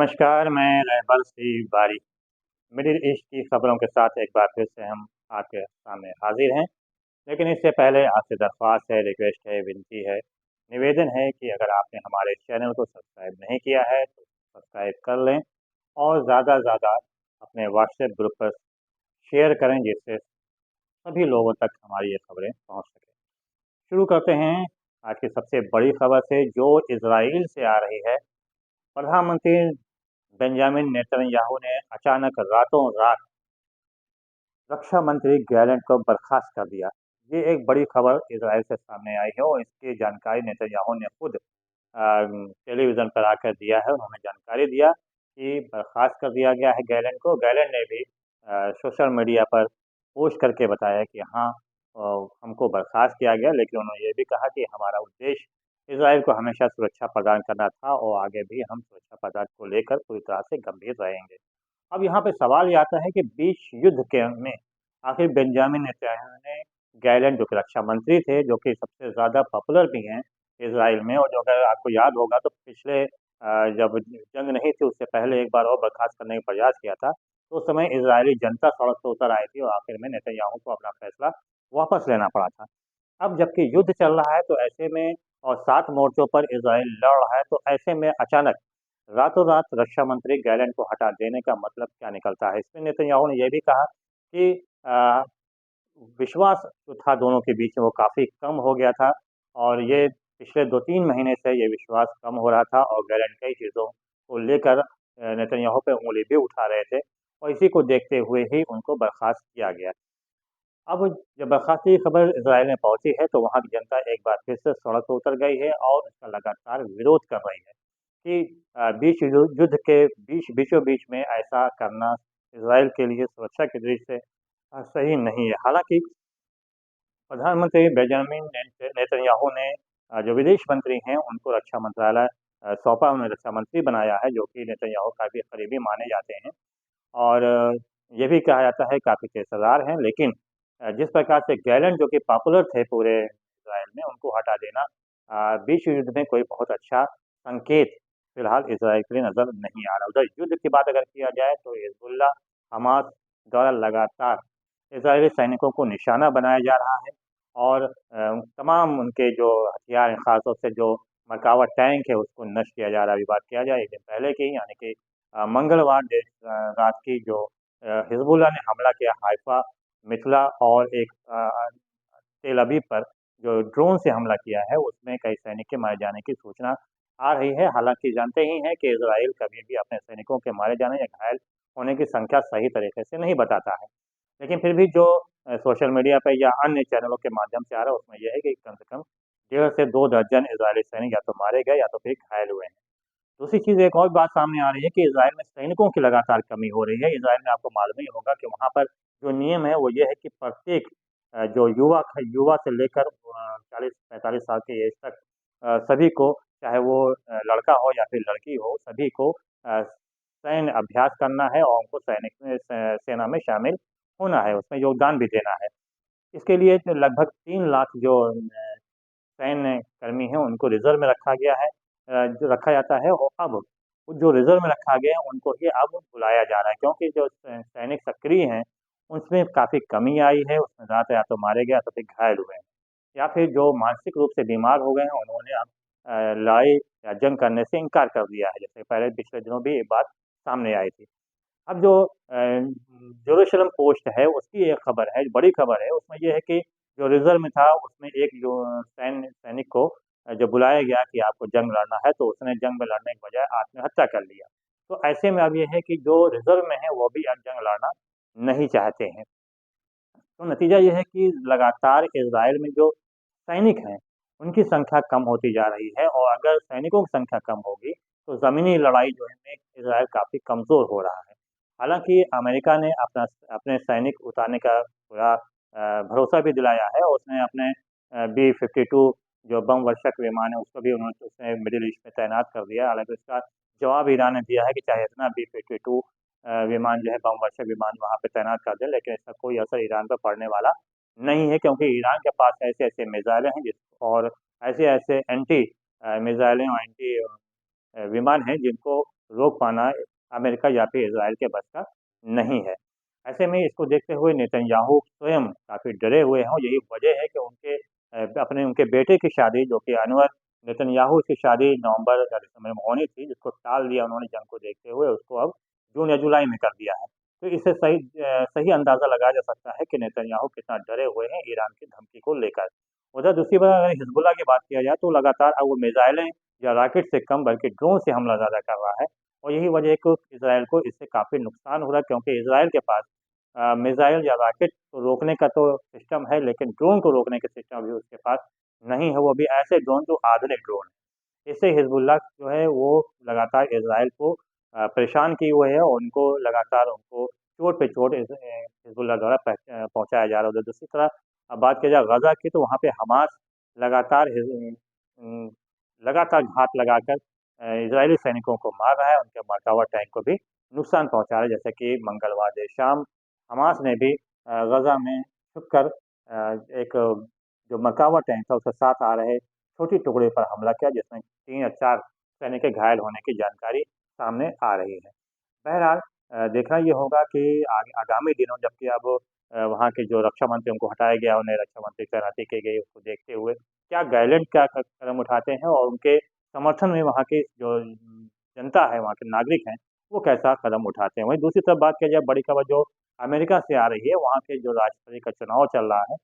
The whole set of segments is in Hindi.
नमस्कार, मैं रहबर सिंह बारी। मिडिल ईस्ट की खबरों के साथ एक बार फिर से हम आपके सामने हाजिर हैं। लेकिन इससे पहले आपसे दरख्वास्त है, रिक्वेस्ट है, विनती है, निवेदन है कि अगर आपने हमारे चैनल को सब्सक्राइब नहीं किया है तो सब्सक्राइब कर लें और ज़्यादा से ज़्यादा अपने व्हाट्सएप ग्रुप पर शेयर करें जिससे सभी लोगों तक हमारी ये खबरें पहुँच सकें। शुरू करते हैं आज की सबसे बड़ी खबर से जो इज़राइल से आ रही है। प्रधानमंत्री बेंजामिन नेतन्याहू ने अचानक रातों रात रक्षा मंत्री गैलेंट को बर्खास्त कर दिया। ये एक बड़ी खबर इजराइल से सामने आई है और इसकी जानकारी नेतन्याहू ने खुद टेलीविज़न पर आकर दिया है। उन्होंने जानकारी दिया कि बर्खास्त कर दिया गया है गैलेंट को। गैलेंट ने भी सोशल मीडिया पर पोस्ट करके बताया कि हाँ, हमको बर्खास्त किया गया, लेकिन उन्होंने ये भी कहा कि हमारा उद्देश्य इजराइल को हमेशा सुरक्षा प्रदान करना था और आगे भी हम सुरक्षा प्रदान को लेकर पूरी तरह से गंभीर रहेंगे। अब यहाँ पे सवाल ये आता है कि बीच युद्ध के में आखिर बेंजामिन नेतन्याहू ने गैलेंट, जो कि रक्षा मंत्री थे, जो कि सबसे ज़्यादा पॉपुलर भी हैं इज़राइल में, और जो अगर आपको याद होगा तो पिछले जब जंग नहीं थी उससे पहले एक बार और बर्खास्त करने का प्रयास किया था, तो उस समय इज़राइली जनता सड़क पर उतर आई थी और आखिर में नेतन्याहू को अपना फैसला वापस लेना पड़ा था। अब जबकि युद्ध चल रहा है तो ऐसे में और 7 मोर्चों पर इज़राइल लड़ रहा है, तो ऐसे में अचानक रातों-रात रक्षा मंत्री गैलेंट को हटा देने का मतलब क्या निकलता है? इसमें नेतन्याहू ने ये भी कहा कि विश्वास जो था दोनों के बीच में वो काफ़ी कम हो गया था और ये पिछले 2-3 महीने से ये विश्वास कम हो रहा था और गैलेंट कई चीज़ों को लेकर नेतन्याहू पे उँगली भी उठा रहे थे और इसी को देखते हुए ही उनको बर्खास्त किया गया। अब जब बर्खास्ती की खबर इज़राइल में पहुँची है, तो वहाँ की जनता एक बार फिर से सड़क पर उतर गई है और उसका लगातार विरोध कर रही है कि बीच युद्ध के बीचों-बीच में ऐसा करना इज़राइल के लिए सुरक्षा की दृष्टि से सही नहीं है। हालाँकि प्रधानमंत्री बेंजामिन नेतन्याहू ने जो विदेश मंत्री हैं, उनको रक्षा मंत्रालय सौंपा, उन्हें रक्षा मंत्री बनाया है, जो कि नेतन्याहू काफ़ी करीबी माने जाते हैं। और ये भी कहा जाता है काफ़ी पेशेवर हैं, लेकिन जिस प्रकार से गैलेंट, जो कि पॉपुलर थे पूरे इज़राइल में, उनको हटा देना बीच युद्ध में कोई बहुत अच्छा संकेत फिलहाल इज़राइल के लिए नज़र नहीं आ रहा। उधर युद्ध की बात अगर किया जाए तो हिज़बुल्लाह, हमास द्वारा लगातार इज़राइली सैनिकों को निशाना बनाया जा रहा है और तमाम उनके जो हथियार हैं, ख़ासतौर से जो मर्कावा टैंक है, उसको नष्ट किया जा रहा है। अभी बात किया जाए एक दिन पहले की, यानी कि मंगलवार रात की जो हिज़बुल्लाह ने हमला किया हाइफ़ा, मिथला और एक तेल अवीव पर जो ड्रोन से हमला किया है, उसमें कई सैनिक के मारे जाने की सूचना आ रही है। हालाँकि जानते ही हैं कि इज़राइल कभी भी अपने सैनिकों के मारे जाने या घायल होने की संख्या सही तरीके से नहीं बताता है। लेकिन फिर भी जो सोशल मीडिया पे या अन्य चैनलों के माध्यम से आ रहा है, उसमें ये है कि कम से कम 1.5 से 2 दर्जन इज़राइली सैनिक या तो मारे गए या तो फिर घायल हुए हैं। दूसरी चीज़, एक और बात सामने आ रही है कि इज़राइल में सैनिकों की लगातार कमी हो रही है। इज़राइल में आपको मालूम ही होगा कि वहाँ पर जो नियम है वो ये है कि प्रत्येक जो युवा से लेकर 40-45 साल की एज तक सभी को, चाहे वो लड़का हो या फिर लड़की हो, सभी को सैन्य अभ्यास करना है और उनको सैनिक में सेना में शामिल होना है, उसमें योगदान भी देना है। इसके लिए जो लगभग 3 लाख जो सैन्य कर्मी हैं, उनको रिज़र्व में रखा गया है, जो रखा जाता है, और अब जो रिज़र्व में रखा गया है, उनको ही अब बुलाया जा रहा है, क्योंकि जो सैनिक सक्रिय हैं, उसमें काफ़ी कमी आई है, उसमें ज़्यादातर या तो मारे गए या तो फिर घायल हुए हैं, या फिर जो मानसिक रूप से बीमार हो गए हैं, उन्होंने अब लड़ाई या जंग करने से इनकार कर दिया है, जैसे पहले पिछले दिनों भी ये बात सामने आई थी। अब जो जेरूशलम पोस्ट है, उसकी एक खबर है, बड़ी खबर है, उसमें ये है कि जो रिज़र्व में था, उसमें एक जो सैनिक को जब बुलाया गया कि आपको जंग लड़ना है, तो उसने जंग में लड़ने के बजाय आत्महत्या कर लिया। तो ऐसे में अब ये है कि जो रिज़र्व में है, वो भी अब जंग लड़ना नहीं चाहते हैं। तो नतीजा ये है कि लगातार इज़राइल में जो सैनिक हैं, उनकी संख्या कम होती जा रही है और अगर सैनिकों की संख्या कम होगी, तो ज़मीनी लड़ाई जो है में इज़राइल काफ़ी कमज़ोर हो रहा है। हालाँकि अमेरिका ने अपने सैनिक उतारने का पूरा भरोसा भी दिलाया है और उसने अपने बी-52 जो बम वर्षक विमान है, उसको भी उसने मिडल ईस्ट में तैनात कर दिया है। हालाँकि उसका जवाब ईरान ने दिया है कि चाहे इतना बी-52 विमान जो है, बम वर्षक विमान वहाँ पे तैनात कर दें, लेकिन इसका कोई असर ईरान पे पड़ने वाला नहीं है, क्योंकि ईरान के पास ऐसे-ऐसे मिसाइलें हैं और ऐसे-ऐसे एंटी मिसाइलें और एंटी विमान हैं जिनको रोक पाना अमेरिका या फिर इज़राइल के बस का नहीं है। ऐसे में इसको देखते हुए नेतन्याहू स्वयं काफ़ी डरे हुए हैं और यही वजह है कि उनके बेटे की शादी जो कि अनवर नेतन्याहू की शादी नवंबर या दिसंबर में होनी थी, जिसको टाल दिया उन्होंने जंग को देखते हुए, उसको अब जून या जुलाई में कर दिया है। तो इससे सही अंदाज़ा लगाया जा सकता है कि नेतन्याहू कितना डरे हुए हैं ईरान की धमकी को लेकर। उधर दूसरी बात अगर हिज़्बुल्लाह की बात किया जाए तो लगातार अब वो मिसाइलें या रॉकेट से कम बल्कि ड्रोन से हमला ज़्यादा कर रहा है और यही वजह है कि इज़राइल को इससे काफ़ी नुकसान हो रहा है क्योंकि इज़राइल के पास मिसाइल या रॉकेट को रोकने का तो सिस्टम है, लेकिन ड्रोन को रोकने का सिस्टम अभी उसके पास नहीं है, वो भी ऐसे ड्रोन जो आधुनिक ड्रोन हैं। इससे हिज़्बुल्लाह जो है वो लगातार इज़राइल को परेशान किए हुए है और उनको चोट पे चोट हिज़्बुल्लाह द्वारा पहुँचाया जा रहा है। उधर दूसरी तरफ अब बात की जाए गज़ा की तो वहाँ पे हमास लगातार उम, लगातार घात लगाकर इज़राइली सैनिकों को मार रहा है, उनके मर्कावा टैंक को भी नुकसान पहुँचा रहा है। जैसे कि मंगलवार देर शाम हमास ने भी गज़ा में छुपकर एक जो मर्कावा टैंक था उसके साथ आ रहे छोटी टुकड़े पर हमला किया जिसमें 3 या 4 सैनिक के घायल होने की जानकारी सामने आ रही है। बहरहाल देखना ये होगा कि आगामी दिनों जबकि अब वहाँ के जो रक्षा मंत्री उनको हटाया गया, उन्हें रक्षा मंत्री की तैनाती की गई, उसको देखते हुए क्या कदम उठाते हैं और उनके समर्थन में वहाँ की जो जनता है, वहाँ के नागरिक हैं, वो कैसा कदम उठाते हैं। वहीं दूसरी तरफ बात किया जाए बड़ी खबर जो अमेरिका से आ रही है, वहाँ के जो राष्ट्रपति का चुनाव चल रहा है,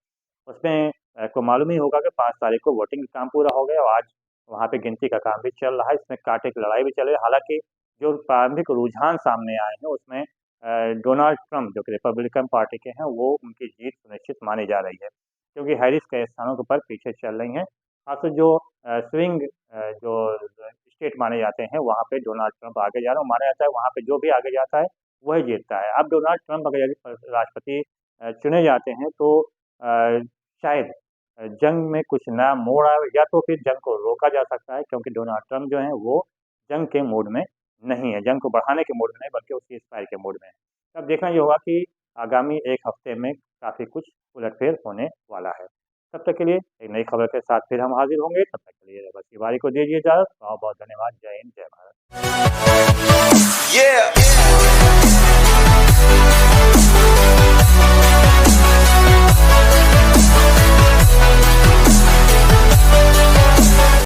उसमें आपको मालूम ही होगा कि 5 तारीख को वोटिंग का काम पूरा हो गया और आज वहाँ पे गिनती का काम भी चल रहा है। इसमें कांटे की लड़ाई भी चल रही है। हालाँकि जो प्रारंभिक रुझान सामने आए हैं उसमें डोनाल्ड ट्रम्प जो कि रिपब्लिकन पार्टी के हैं, वो उनकी जीत सुनिश्चित मानी जा रही है, क्योंकि हैरिस कई स्थानों के पर पीछे चल रही हैं। खासकर जो स्विंग जो स्टेट माने जाते हैं, वहाँ पे डोनाल्ड ट्रम्प आगे जा रहे हैं। माना जाता है वहाँ पे जो भी आगे जाता है, वही जीतता है। अब डोनाल्ड ट्रम्प अगर यदि राष्ट्रपति चुने जाते हैं तो शायद जंग में कुछ नया मोड़ आए या तो फिर जंग को रोका जा सकता है क्योंकि डोनाल्ड ट्रम्प जो हैं वो जंग के मूड में नहीं है, जंग को बढ़ाने के मूड में नहीं बल्कि उसकी सीज़फायर के मूड में है। अब देखना ये होगा कि आगामी 1 हफ्ते में काफ़ी कुछ उलट-फेर होने वाला है। तब तक के लिए एक नई खबर के साथ फिर हम हाज़िर होंगे, तब तक के लिए बस तिवारी को दीजिए इजाज़त। बहुत-बहुत धन्यवाद। जय हिंद, जय भारत। Yeah.